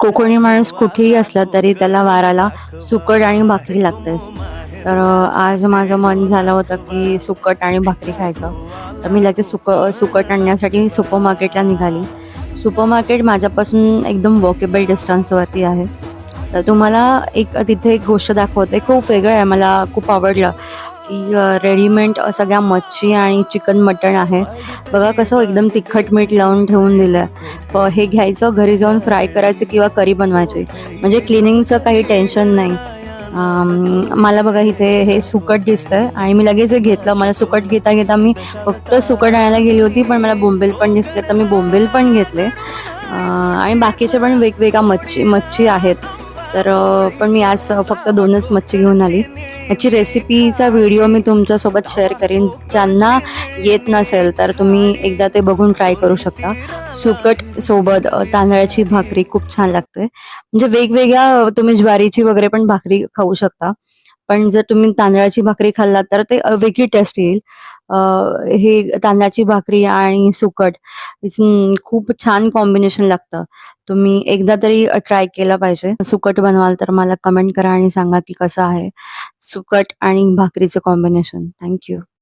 कोकणी माणूस कुठेही असला तरी त्याला वाराला सुकट आणि भाकरी लागतेच. तर आज माझं मन झालं होतं की सुकट आणि भाकरी खायचं. तर मी लगेच सुकट आणण्यासाठी सुपर मार्केटला निघाली. सुपर मार्केट माझ्यापासून एकदम वॉकेबल डिस्टन्सवरती आहे. तर तुम्हाला तिथे एक गोष्ट दाखवते. खूप वेगळं आहे. मला खूप आवडलं की रेडीमेड सगळ्या मच्छी आणि चिकन, मटण आहे. बघा कसं एकदम तिखट मीठ लावून ठेवून दिलंय. हे घ्यायचं, घरी जाऊन फ्राय करायचं किंवा करी बनवायची. म्हणजे क्लिनिंगचं काही टेन्शन नाही. मला बघा इथे हे सुकट दिसतंय आणि मी लगेच हे घेतलं. मला सुकट घेता घेता मी फक्त सुकट आणायला गेली होती, पण मला बोंबील पण दिसले, तर मी बोंबील पण घेतले. आणि बाकीचे पण वेगवेगळ्या मच्छी मच्छी आहेत. तर पण मी आज फक्त 2च मच्छी घेऊन आली. याची रेसिपीचा व्हिडिओ मी तुमच्यासोबत शेअर करीन. ज्यांना येत नसेल तर तुम्ही एकदा ते बघून ट्राय करू शकता. सुकट सोबत तांदळाची भाकरी खूप छान लागते. म्हणजे वेगवेगळ्या तुम्ही ज्वारीची वगैरे पण भाकरी खाऊ शकता. पण जर तुम्ही तांदळाची भाकरी खाल्लात तर ते वेगळी टेस्ट येईल. अ, हे तांदळाची भाकरी आणि सुकट खूप छान कॉम्बिनेशन लागतं. तुम्ही एकदा तरी ट्राय केला पाहिजे. सुकट बनवाल तर मला कमेंट करा आणि सांगा की कसं आहे सुकट आणि भाकरीचं कॉम्बिनेशन. Thank you.